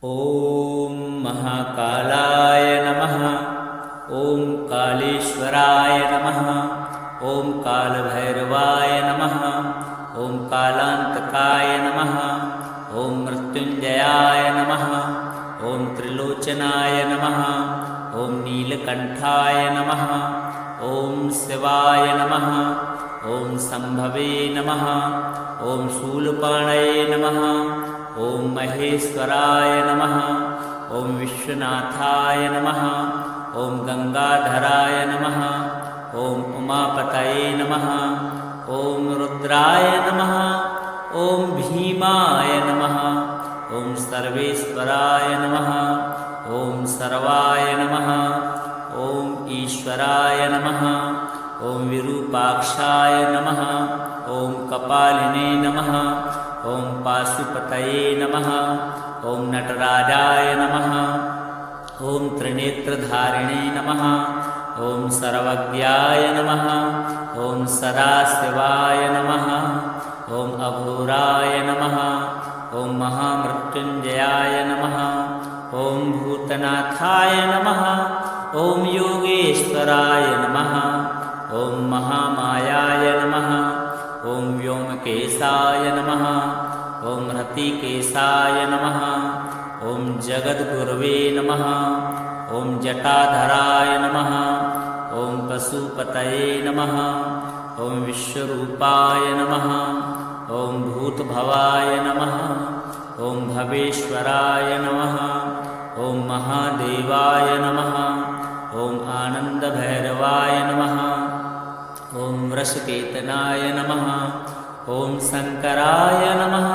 ॐ महाकालाय नमः। ॐ कालेश्वराय नमः। ॐ कालभैरवाय नमः। ॐ कालान्तकाय नमः। ॐ मृत्युञ्जयाय नमः। ॐ त्रिलोचनाय नमः। ॐ नीलकण्ठाय नमः। ॐ शिवाय नमः। ॐ शम्भवे नमः। ॐ शूलपाणये नमः। ॐ महेश्वराय नमः। ॐ विश्वनाथाय नमः। ॐ गंगाधराय नमः। ॐ उमापतये नमः। ॐ रुद्राय नमः। ॐ भीमाय नमः। ॐ सर्वेश्वराय नमः। ॐ सर्वाय नमः। ॐ ईश्वराय नमः। ॐ विरूपाक्षाय नमः। ॐ कपालिने नमः। ॐ पाशुपतये नमः। ॐ नटराजाय नमः। ॐ त्रिनेत्रधारिणे नमः। ॐ सर्वज्ञाय नमः। ॐ सदाशिवाय नमः। ॐ अघोराय नमः। ॐ महामृत्युञ्जयाय नमः। ॐ भूतनाथाय नमः। ॐ योगेश्वराय नमः। ॐ महामायाय नमः। ॐ व्योमकेशाय नमः। ॐ हृतिकेशाय नमः। ॐ जगद्गुरवे नमः। ॐ जटाधराय नमः। ॐ पशुपतये नमः। ॐ विश्वरूपाय नमः। ॐ भूतभवाय नमः। ॐ भवेश्वराय नमः। ॐ महादेवाय नमः। ॐ आनन्दभैरवाय नमः। ॐ वृषकेतनाय नमः। ॐ शङ्कराय नमः।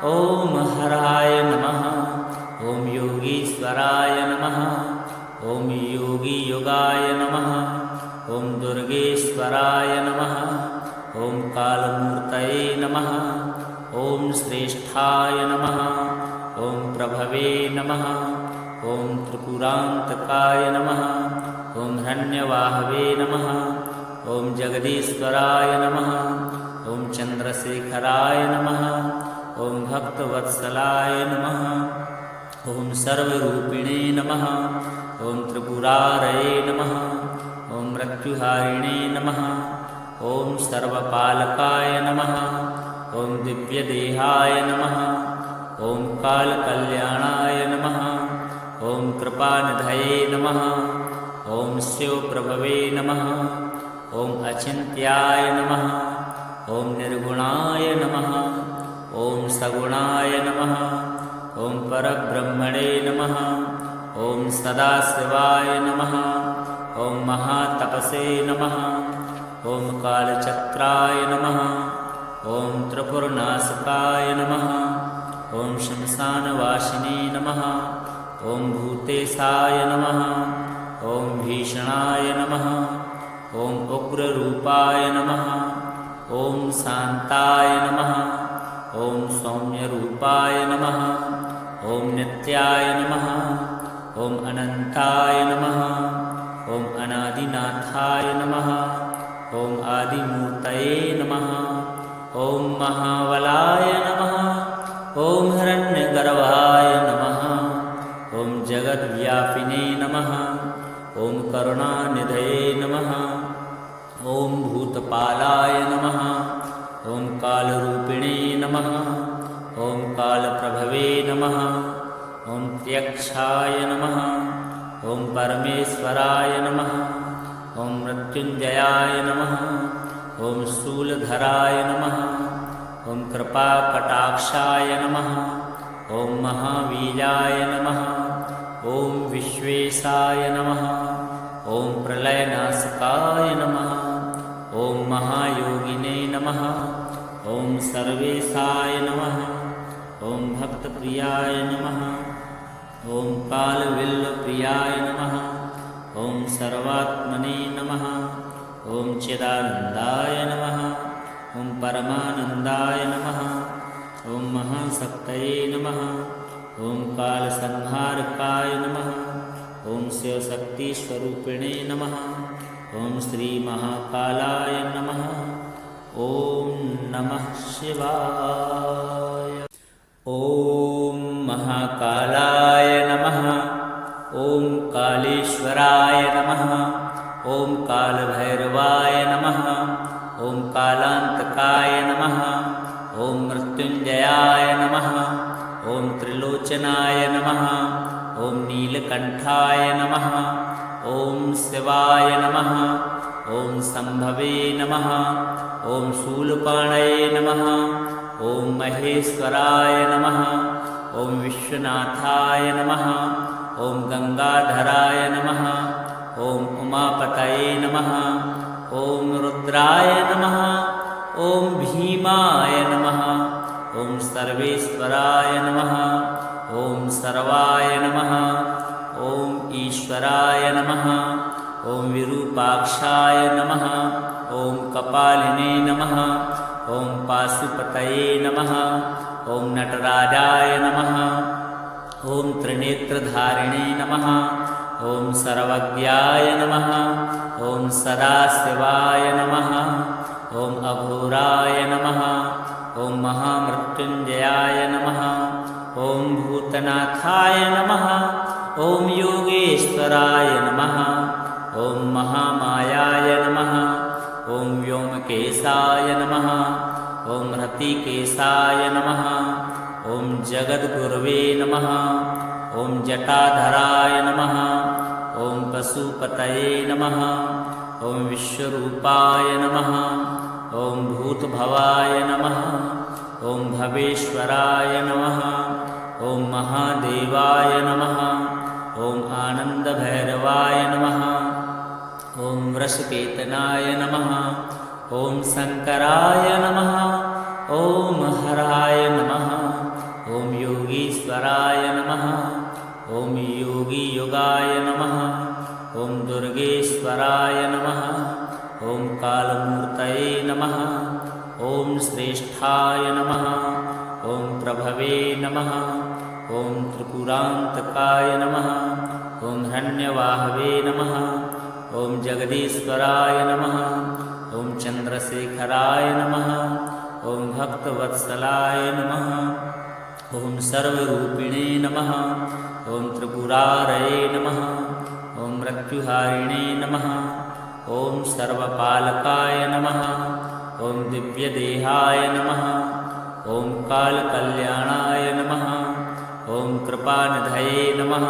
ॐ हराय नमः। ॐ योगीश्वराय नमः। ॐ योगीयुगाय नमः। ॐ दुर्गेश्वराय नमः। ॐ कालमूर्तये नमः। ॐ श्रेष्ठाय नमः। ॐ प्रभवे नमः। ॐ त्रिपुरान्तकाय नमः। ॐ हिरण्यवाहवे नमः। ॐ जगदीश्वराय नमः। ॐ चन्द्रशेखराय नमः। ॐ भक्तवत्सलाय नमः। ॐ सर्वरूपिणे नमः। ॐ त्रिपुरारये नमः। ॐ मृत्युहारिणे नमः। ॐ सर्वपालकाय नमः। ॐ दिव्यदेहाय नमः। ॐ कालकल्याणाय नमः। ॐ कृपानिधये नमः। ॐ शिवप्रभवे नमः। ॐ अचिन्त्याय नमः। ॐ निर्गुणाय नमः। ॐ सगुणाय नमः। ॐ परब्रह्मणे नमः। ॐ सदाशिवाय नमः। ॐ महातपसे नमः। ॐ कालचक्राय नमः। ॐ त्रिपुरनाशकाय नमः। ॐ श्मशानवासिने नमः। ॐ भूतेशाय नमः। ॐ भीषणाय नमः। ॐ उग्ररूपाय नमः। ॐ शान्ताय नमः। ॐ सौम्यरूपाय नमः। ॐ नित्याय नमः। ॐ अनन्ताय नमः। ॐ अनादिनाथाय नमः। ॐ आदिमूर्तये नमः। ॐ महाबलाय नमः। ॐ हिरण्यगर्भाय नमः। ॐ जगद्व्यापिने नमः। ॐ करुणानिधये नमः। ॐ भूतपालाय नमः। ॐ कालरूपिणे नमः। ॐ कालप्रभवे नमः। ॐ त्यक्षाय नमः। ॐ परमेश्वराय नमः। ॐ मृत्युञ्जयाय नमः। ॐ शूलधराय नमः। ॐ कृपाकटाक्षाय नमः। ॐ महावीराय नमः। ॐ विश्वेशाय नमः। ॐ प्रलयनाशकाय नमः। ॐ महायोगिने नमः। ॐ सर्वेशाय नमः। ॐ भक्तप्रियाय नमः। ॐ कालविल्लप्रियाय नमः। ॐ सर्वात्मने नमः। ॐ चिदानन्दाय नमः। ॐ परमानन्दाय नमः। ॐ महाशक्तये नमः। ॐ कालसंहारकाय नमः। ॐ शिवशक्तिस्वरूपिणे नमः। ॐ श्रीमहाकालाय नमः। ॐ नमः शिवाय। ॐ महा महाकालाय नमः। ॐ कालेश्वराय नमः। ॐ कालभैरवाय नमः। ॐ कालान्तकाय नमः। ॐ मृत्युञ्जयाय नमः। ॐ त्रिलोचनाय नमः। ॐ नीलकण्ठाय नमः। ॐ शिवाय नमः। ॐ शम्भवे नमः। ॐ शूलपाणये नमः। ॐ महेश्वराय नमः। ॐ विश्वनाथाय नमः। ॐ गंगाधराय नमः। ॐ उमापतये नमः। ॐ रुद्राय नमः। ॐ भीमाय नमः। ॐ सर्वेश्वराय नमः। ॐ सर्वाय नमः। ॐ ईश्वराय नमः। ॐ विरूपाक्षाय नमः। ॐ कपालिने नमः। ॐ पाशुपतये नमः। ॐ नटराजाय नमः। ॐ त्रिनेत्रधारिणे नमः। ॐ सर्वज्ञाय नमः। ॐ सदाशिवाय नमः। ॐ अघोराय नमः। ॐ महामृत्युञ्जयाय नमः। ॐ भूतनाथाय नमः। ॐ योगेश्वराय नमः। ॐ महामायाय नमः। ॐ व्योमकेशाय नमः। ॐ हृतिकेशाय नमः। ॐ जगद्गुरवे नमः। ॐ जटाधराय नमः। ॐ पशुपतये नमः। ॐ विश्वरूपाय नमः। ॐ भूतभवाय नमः। ॐ भवेश्वराय नमः। ॐ महादेवाय नमः। ॐ आनन्दभैरवाय नमः। ॐ वृषकेतनाय नमः। ॐ शङ्कराय नमः। ॐ हराय नमः। ॐ योगीश्वराय नमः। ॐ योगीयुगाय नमः। ॐ दुर्गेश्वराय नमः। ॐ कालमूर्तये नमः। ॐ श्रेष्ठाय नमः। ॐ प्रभवे नमः। ॐ त्रिपुरान्तकाय नमः। ॐ हिरण्यवाहवे नमः। ॐ जगदीश्वराय नमः। ॐ चन्द्रशेखराय नमः। ॐ भक्तवत्सलाय नमः। ॐ सर्वरूपिणे नमः। ॐ त्रिपुरारये नमः। ॐ मृत्युहारिणे नमः। ॐ सर्वपालकाय नमः। ॐ दिव्यदेहाय नमः। ॐ कालकल्याणाय नमः। ॐ कृपानिधये नमः।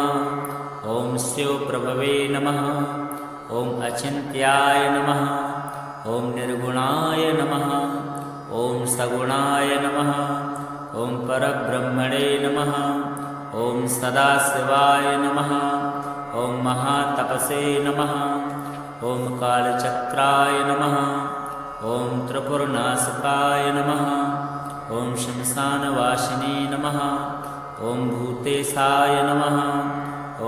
ॐ शिवप्रभवे नमः। ॐ अचिन्त्याय नमः। ॐ निर्गुणाय नमः। ॐ सगुणाय नमः। ॐ परब्रह्मणे नमः। ॐ सदाशिवाय नमः। ॐ महातपसे नमः। ॐ कालचक्राय नमः। ॐ त्रिपुरनाशकाय नमः। ॐ श्मशानवासिने नमः। ॐ भूतेशाय नमः।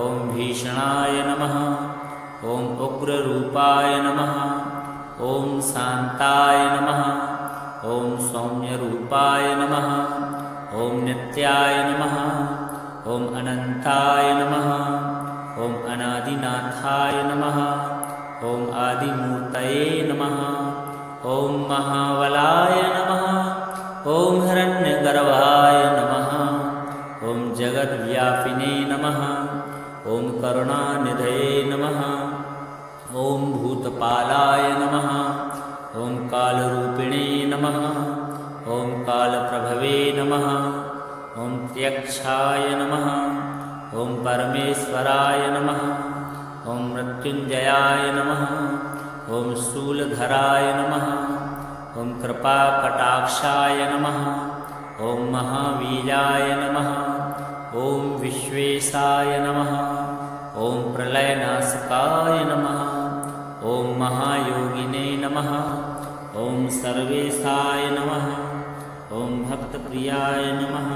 ॐ भीषणाय नमः। ॐ उग्ररूपाय नमः। ॐ शान्ताय नमः। ॐ सौम्यरूपाय नमः। ॐ नित्याय नमः। ॐ अनन्ताय नमः। ॐ अनादिनाथाय नमः। ॐ आदिमूर्तये नमः। ॐ महाबलाय नमः। ॐ हिरण्यगर्भाय नमः। ॐ जगद्व्यापिने नमः। ॐ करुणानिधये नमः। ॐ भूतपालाय नमः। ॐ कालरूपिणे नमः। ॐ कालप्रभवे नमः। ॐ त्यक्षाय नमः। ॐ परमेश्वराय नमः। ॐ मृत्युञ्जयाय नमः। ॐ शूलधराय नमः। ॐ कृपाकटाक्षाय नमः। ॐ महावीराय नमः। ॐ विश्वेशाय नमः। ॐ प्रलयनाशकाय नमः। ॐ महायोगिने नमः। ॐ सर्वेशाय नमः। ॐ भक्तप्रियाय नमः।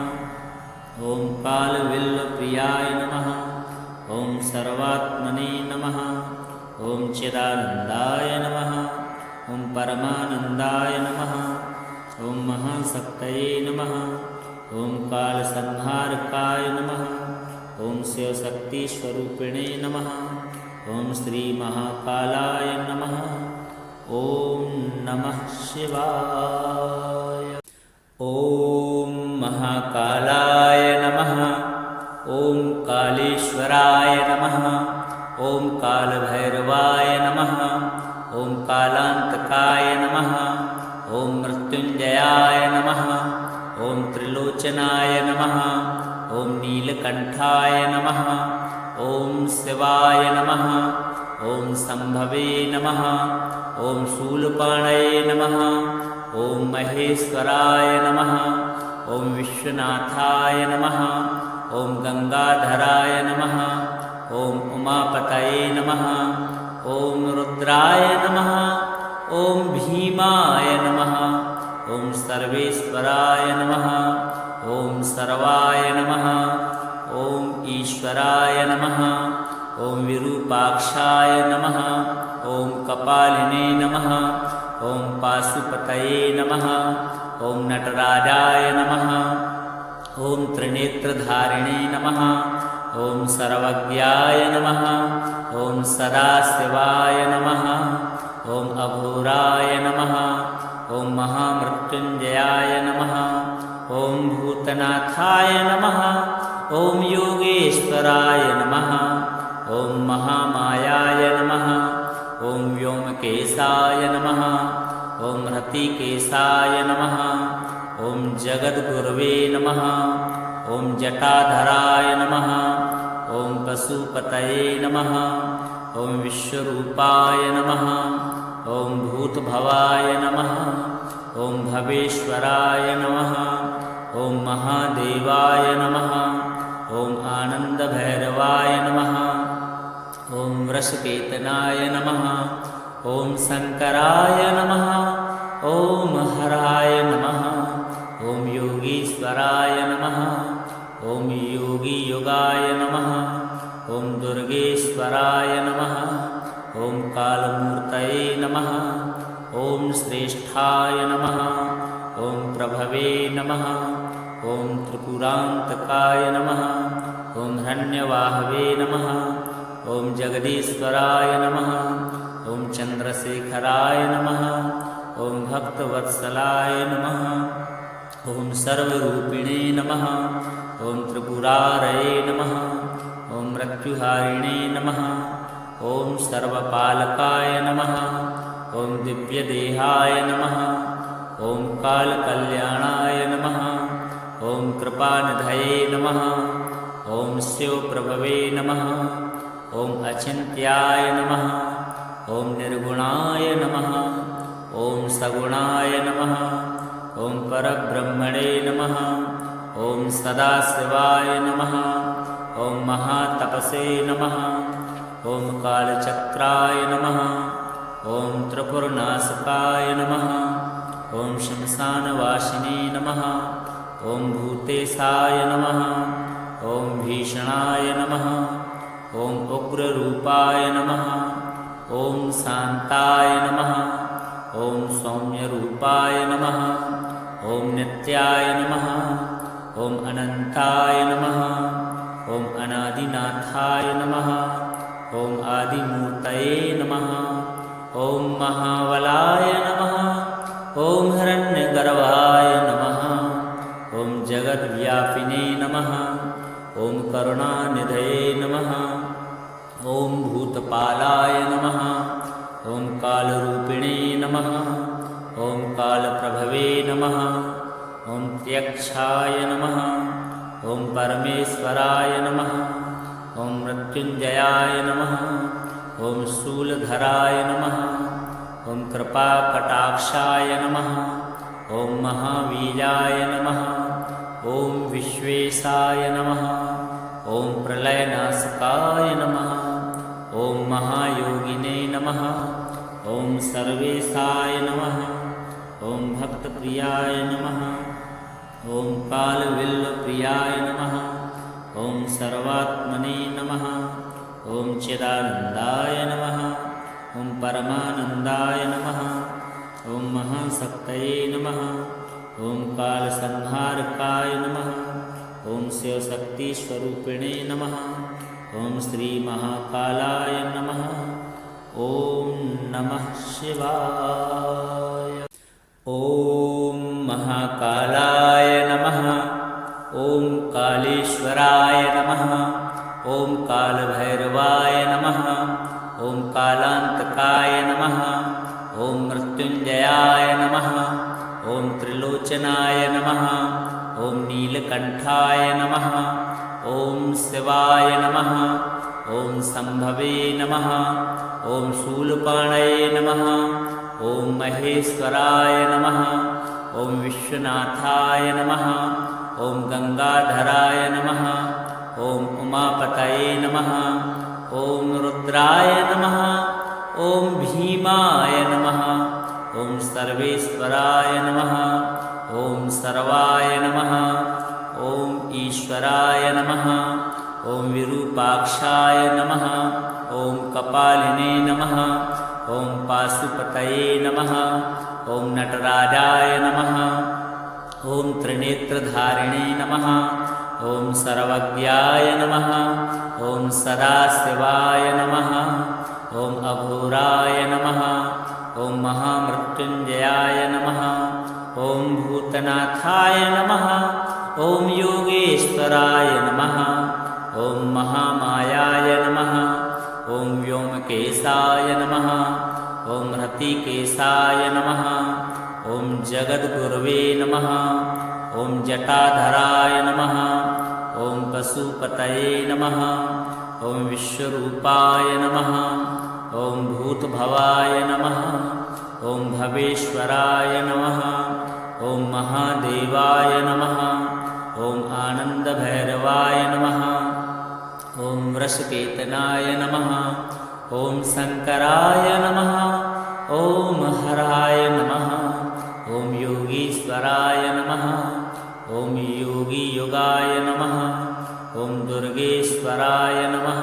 ॐ कालविल्लप्रियाय नमः। ॐ सर्वात्मने नमः। ॐ चिदानन्दाय नमः। ॐ परमानन्दाय नमः। ॐ महाशक्तये नमः। ॐ कालसंहारकाय नमः। ॐ शिवशक्तिस्वरूपिणे नमः। ॐ श्रीमहाकालाय नमः। ॐ नमः शिवाय। ॐ महाकालाय नमः। ॐ कालेश्वराय नमः। ॐ कालभैरवाय नमः। ॐ कालान्तकाय नमः। ॐ मृत्युञ्जयाय नमः। ॐ त्रिलोचनाय नमः। ॐ नीलकण्ठाय नमः। ॐ शिवाय नमः। ॐ शम्भवे नमः। ॐ शूलपाणये नमः। ॐ महेश्वराय नमः। ॐ विश्वनाथाय नमः। ॐ गंगाधराय नमः। ॐ उमापतये नमः। ॐ रुद्राय नमः। ॐ भीमाय नमः। ॐ सर्वेश्वराय नमः। ॐ सर्वाय नमः। ॐ ईश्वराय नमः। ॐ विरूपाक्षाय नमः। ॐ कपालिने नमः। ॐ पाशुपतये नमः। ॐ नटराजाय नमः। ॐ त्रिनेत्रधारिणे नमः। ॐ सर्वज्ञाय नमः। ॐ सदाशिवाय नमः। ॐ अघोराय नमः। ॐ महामृत्युञ्जयाय नमः। ॐ भूतनाथाय नमः। ॐ योगेश्वराय नमः। ॐ महामायाय नमः। ॐ व्योमकेशाय नमः। ॐ हृतिकेशाय नमः। ॐ जगद्गुरवे नमः। ॐ जटाधराय नमः। ॐ पशुपतये नमः। ॐ विश्वरूपाय नमः। ॐ भूतभवाय नमः। ॐ भवेश्वराय नमः। ॐ महादेवाय नमः। ॐ आनन्दभैरवाय नमः। ॐ वृषकेतनाय नमः। ॐ शङ्कराय नमः। ॐ हराय नमः। ॐ योगीश्वराय नमः। ॐ योगीयुगाय नमः। ॐ दुर्गेश्वराय नमः। ॐ कालमूर्तये नमः। ॐ श्रेष्ठाय नमः। ॐ प्रभवे नमः। ॐ त्रिपुरान्तकाय नमः। ॐ हिरण्यवाहवे नमः। ॐ जगदीश्वराय नमः। ॐ चन्द्रशेखराय नमः। ॐ भक्तवत्सलाय नमः। ॐ सर्वरूपिणे नमः। ॐ त्रिपुरारये नमः। ॐ मृत्युहारिणे नमः। ॐ सर्वपालकाय नमः। ॐ दिव्यदेहाय नमः। ॐ कालकल्याणाय नमः। ॐ कृपानिधये नमः। ॐ शिवप्रभवे नमः। ॐ अचिन्त्याय नमः। ॐ निर्गुणाय नमः। ॐ सगुणाय नमः। ॐ परब्रह्मणे नमः। ॐ सदाशिवाय नमः। ॐ महातपसे नमः। ॐ कालचक्राय नमः। ॐ त्रिपुरनाशकाय नमः। ॐ श्मशानवासिने नमः। ॐ भूतेशाय नमः। ॐ भीषणाय नमः। ॐ उग्ररूपाय नमः। ॐ शान्ताय नमः। ॐ सौम्यरूपाय नमः। ॐ नित्याय नमः। ॐ अनन्ताय नमः। ॐ अनादिनाथाय नमः। ॐ आदिमूर्तये नमः। ॐ महाबलाय नमः। ॐ हिरण्यगर्भाय नमः। ॐ जगद्व्यापिने नमः। ॐ करुणानिधये नमः। ॐ भूतपालाय नमः। ॐ कालरूपिणे नमः। ॐ कालप्रभवे नमः। ॐ त्यक्षाय नमः। ॐ परमेश्वराय नमः। ॐ मृत्युञ्जयाय नमः। ॐ शूलधराय नमः। ॐ कृपाकटाक्षाय नमः। ॐ महावीराय नमः। ॐ विश्वेशाय नमः। ॐ प्रलयनाशकाय नमः। ॐ महायोगिने नमः। ॐ सर्वेशाय नमः। ॐ भक्तप्रियाय नमः। ॐ कालविल्लप्रियाय नमः। ॐ सर्वात्मने नमः। ॐ चिदानन्दाय नमः। ॐ परमानन्दाय नमः। ॐ महाशक्तये नमः। ॐ कालसंहारकाय नमः। ॐ शिवशक्तिस्वरूपिणे नमः। ॐ श्रीमहाकालाय नमः। ॐ नमः शिवाय। ॐ महाकालाय नमः। ॐ काल कालेश्वराय नमः। ॐ कालभैरवाय नमः। ॐ कालान्तकाय नमः। ॐ मृत्युञ्जयाय नमः। ॐ त्रिलोचनाय नमः। ॐ नीलकण्ठाय नमः। ॐ शिवाय नमः। ॐ सम्भवे नमः। ॐ शूलपाणये नमः। ॐ महेश्वराय नमः। ॐ विश्वनाथाय नमः। ॐ गंगाधराय नमः। ॐ उमापतये नमः। ॐ रुद्राय नमः। ॐ भीमाय नमः। ॐ सर्वेश्वराय नमः। ॐ सर्वाय नमः। ॐ ईश्वराय नमः। ॐ विरूपाक्षाय नमः। ॐ कपालिने नमः। ॐ पाशुपतये नमः। ॐ नटराजाय नमः। ॐ त्रिनेत्रधारिणे नमः। ॐ सर्वज्ञाय नमः। ॐ सदाशिवाय नमः। ॐ अघोराय नमः। ॐ महामृत्युञ्जयाय नमः। ॐ भूतनाथाय नमः। ॐ योगेश्वराय नमः। ॐ महामायाय नमः। ॐ व्योमकेशाय नमः। ॐ हृतिकेशाय नमः। ॐ जगद्गुरवे नमः। ॐ जटाधराय नमः। ॐ पशुपतये नमः। ॐ विश्वरूपाय नमः। ॐ भूतभवाय नमः। ॐ भवेश्वराय नमः। ॐ महादेवाय नमः। ॐ आनन्दभैरवाय नमः। ॐ वृषकेतनाय नमः। ॐ शङ्कराय नमः। ॐ हराय नमः। ॐ योगीश्वराय नमः। ॐ योगीयुगाय नमः। ॐ दुर्गेश्वराय नमः।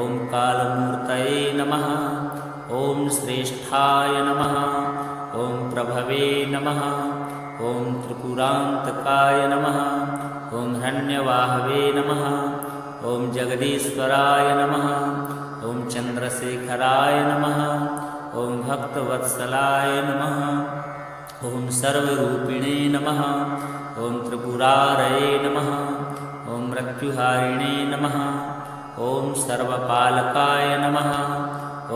ॐ कालमूर्तये नमः। ॐ श्रेष्ठाय नमः। ॐ प्रभवे नमः। ॐ त्रिपुरान्तकाय नमः। ॐ हिरण्यवाहवे नमः। ॐ जगदीश्वराय नमः। ॐ चन्द्रशेखराय नमः। ॐ भक्तवत्सलाय नमः। ॐ सर्वरूपिणे नमः। ॐ त्रिपुरारये नमः। ॐ मृत्युहारिणे नमः। ॐ सर्वपालकाय नमः।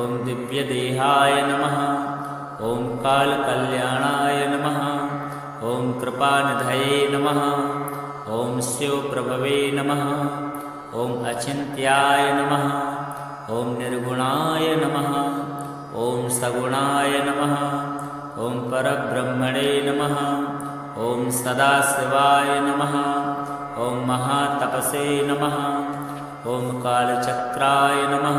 ॐ दिव्यदेहाय नमः। ॐ कालकल्याणाय नमः। ॐ कृपानिधये नमः। ॐ शिवप्रभवे नमः। ॐ अचिन्त्याय नमः। ॐ निर्गुणाय नमः। ॐ सगुणाय नमः। ॐ परब्रह्मणे नमः। ॐ सदाशिवाय नमः। ॐ महातपसे नमः। ॐ कालचक्राय नमः।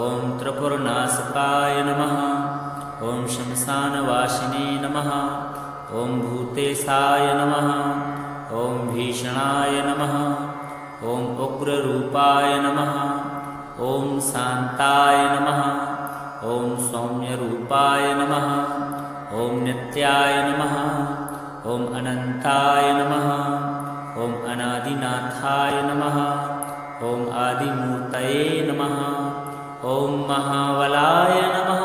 ॐ त्रिपुरनाशकाय नमः। ॐ शमशानवासिने नमः। ॐ भूतेशाय नमः। ॐ भीषणाय नमः। ॐ उग्ररूपाय नमः। ॐ शान्ताय नमः। ॐ सौम्यरूपाय नमः। ॐ नित्याय नमः। ॐ अनन्ताय नमः। ॐ अनादिनाथाय नमः। ॐ आदिमूर्तये नमः। ॐ महाबलाय नमः।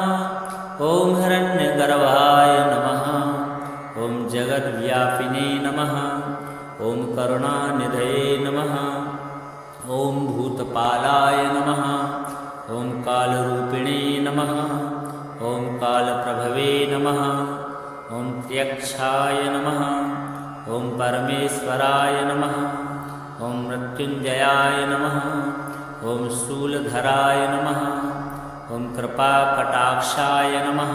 ॐ हिरण्यगर्भाय नमः। ॐ जगद्व्यापिने नमः। ॐ करुणानिधये नमः। ॐ भूतपालाय नमः। ॐ कालरूपिणे नमः। ॐ कालप्रभवे नमः। ॐ त्यक्षाय नमः। ॐ परमेश्वराय नमः। ॐ मृत्युञ्जयाय नमः। ॐ शूलधराय नमः। ॐ कृपाकटाक्षाय नमः।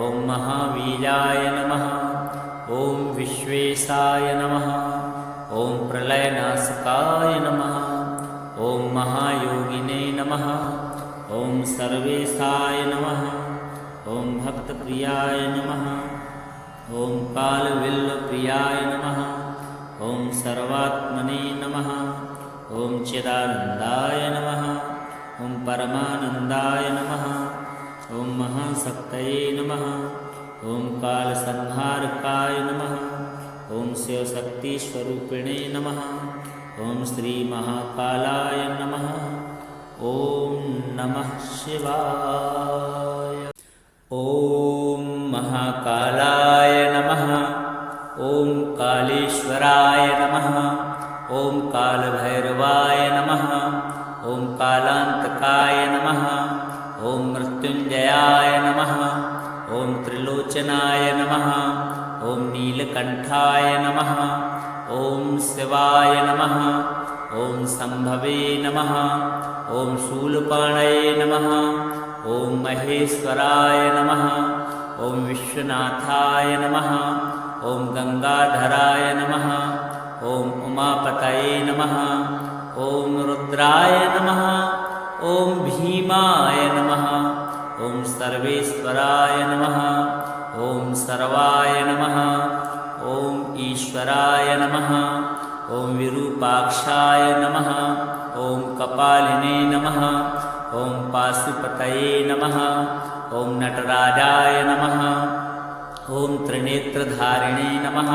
ॐ महावीराय नमः। ॐ विश्वेशाय नमः। ॐ प्रलयनाशकाय नमः। ॐ महायोगिने नमः। ॐ सर्वेशाय नमः। ॐ भक्तप्रियाय नमः। ॐ कालविल्लप्रियाय नमः। ॐ सर्वात्मने नमः। ॐ चिदानन्दाय नमः। ॐ परमानन्दाय नमः। ॐ महाशक्तये नमः। ॐ कालसंहारकाय नमः। ॐ शिवशक्तिस्वरूपिणे नमः। ॐ श्रीमहाकालाय नमः। ॐ नमः शिवाय। ॐ महाकालाय नमः। ॐ कालेश्वराय नमः। ॐ कालभैरवाय नमः। ॐ कालान्तकाय नमः। ॐ मृत्युञ्जयाय नमः। ॐ त्रिलोचनाय नमः। ॐ नीलकण्ठाय नमः। ॐ शिवाय नमः। ॐ शम्भवे नमः। ॐ शूलपाणये नमः। ॐ महेश्वराय नमः। ॐ विश्वनाथाय नमः। ॐ गंगाधराय नमः। ॐ उमापतये नमः। ॐ रुद्राय नमः। ॐ भीमाय नमः। ॐ सर्वेश्वराय नमः। ॐ सर्वाय नमः। ॐ ईश्वराय नमः। ॐ विरूपाक्षाय नमः। ॐ कपालिने नमः। ॐ पाशुपतये नमः। ॐ नटराजाय नमः। ॐ त्रिनेत्रधारिणे नमः।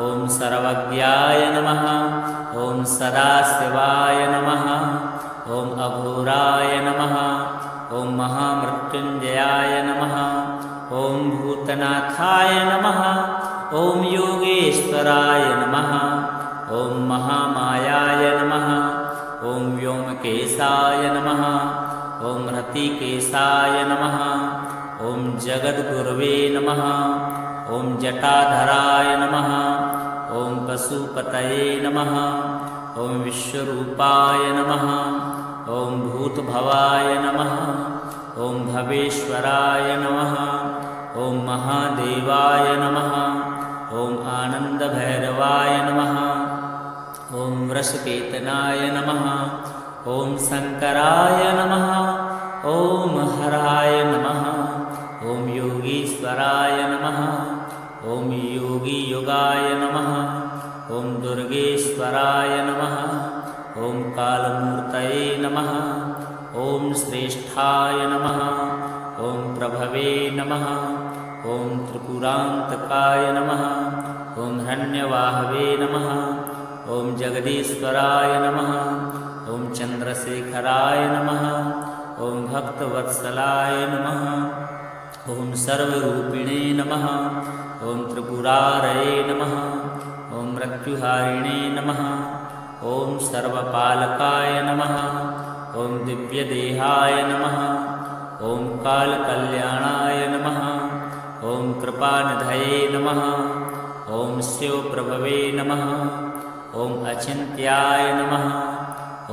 ॐ सर्वज्ञाय नमः। ॐ सदाशिवाय नमः। ॐ अघोराय नमः। ॐ महामृत्युञ्जयाय नमः। ॐ भूतनाथाय नमः। ॐ योगेश्वराय नमः। ॐ महामायाय नमः। ॐ व्योमकेशाय नमः। ॐ हृतिकेशाय नमः। ॐ जगद्गुरवे नमः। ॐ जटाधराय नमः। ॐ पशुपतये नमः। ॐ विश्वरूपाय नमः। ॐ भूतभवाय नमः। ॐ भवेश्वराय नमः। ॐ महादेवाय नमः। ॐ आनन्दभैरवाय नमः। ॐ वृषकेतनाय नमः। ॐ शङ्कराय नमः। ॐ हराय नमः। ॐ योगीश्वराय नमः। ॐ योगीयुगाय नमः। ॐ दुर्गेश्वराय नमः। ॐ कालमूर्तये नमः। ॐ श्रेष्ठाय नमः। ॐ प्रभवे नमः। ॐ त्रिपुरान्तकाय नमः। ॐ हिरण्यवाहवे नमः। ॐ जगदीश्वराय नमः। ॐ चन्द्रशेखराय नमः। ॐ भक्तवत्सलाय नमः। ॐ सर्वरूपिणे नमः। ॐ त्रिपुरारये नमः। ॐ मृत्युहारिणे नमः। ॐ सर्वपालकाय नमः। ॐ दिव्यदेहाय नमः। ॐ कालकल्याणाय नमः। ॐ कृपानिधये नमः। ॐ शिवप्रभवे नमः। ॐ अचिन्त्याय नमः।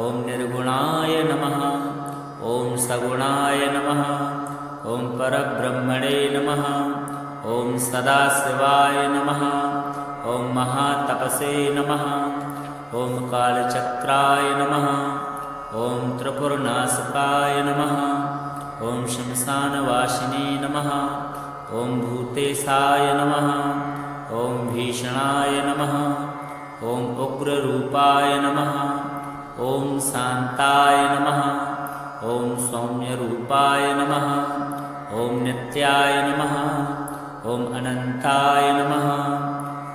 ॐ निर्गुणाय नमः। ॐ सगुणाय नमः। ॐ परब्रह्मणे नमः। ॐ सदाशिवाय नमः। ॐ महातपसे नमः। ॐ कालचक्राय नमः। ॐ त्रिपुरनाशकाय नमः। ॐ श्मशानवासिने नमः। ॐ भूतेशाय नमः। ॐ भीषणाय नमः। ॐ उग्ररूपाय नमः। ॐ शान्ताय नमः। ॐ सौम्यरूपाय नमः। ॐ नित्याय नमः। ॐ अनन्ताय नमः।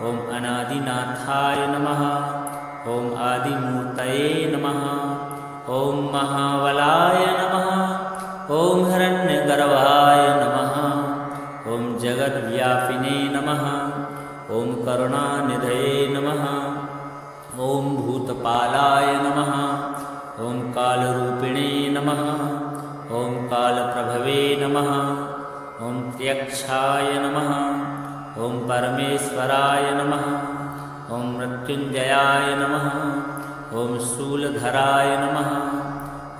ॐ अनादिनाथाय नमः। ॐ आदिमूर्तये नमः। ॐ महाबलाय नमः। ॐ हिरण्यगर्भाय नमः। ॐ जगद्व्यापिने नमः। ॐ करुणानिधये नमः। ॐ भूतपालाय नमः। ॐ कालरूपिणे नमः। ॐ कालप्रभवे नमः। ॐ त्यक्षाय नमः। ॐ परमेश्वराय नमः। ॐ मृत्युञ्जयाय नमः। ॐ शूलधराय नमः।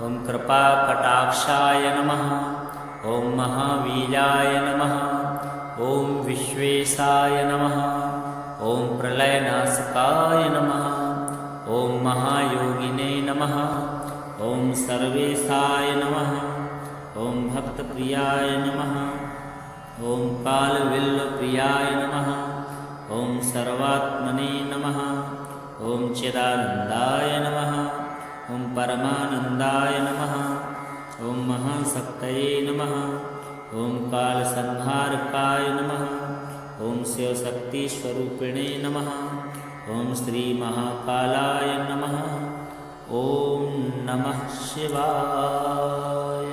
ॐ कृपाकटाक्षाय नमः। ॐ महावीराय नमः। ॐ विश्वेशाय नमः। ॐ प्रलयनाशकाय नमः। ॐ महायोगिने नमः। ॐ सर्वेशाय नमः। ॐ भक्तप्रियाय नमः। ॐ कालविल्लप्रियाय नमः। ॐ सर्वात्मने नमः। ॐ चिदानन्दाय नमः। ॐ परमानन्दाय नमः। ॐ महाशक्तये नमः। ॐ कालसंहारकाय नमः। ॐ शिवशक्तिस्वरूपिणे नमः। ॐ श्रीमहाकालाय नमः। ॐ नमः शिवाय।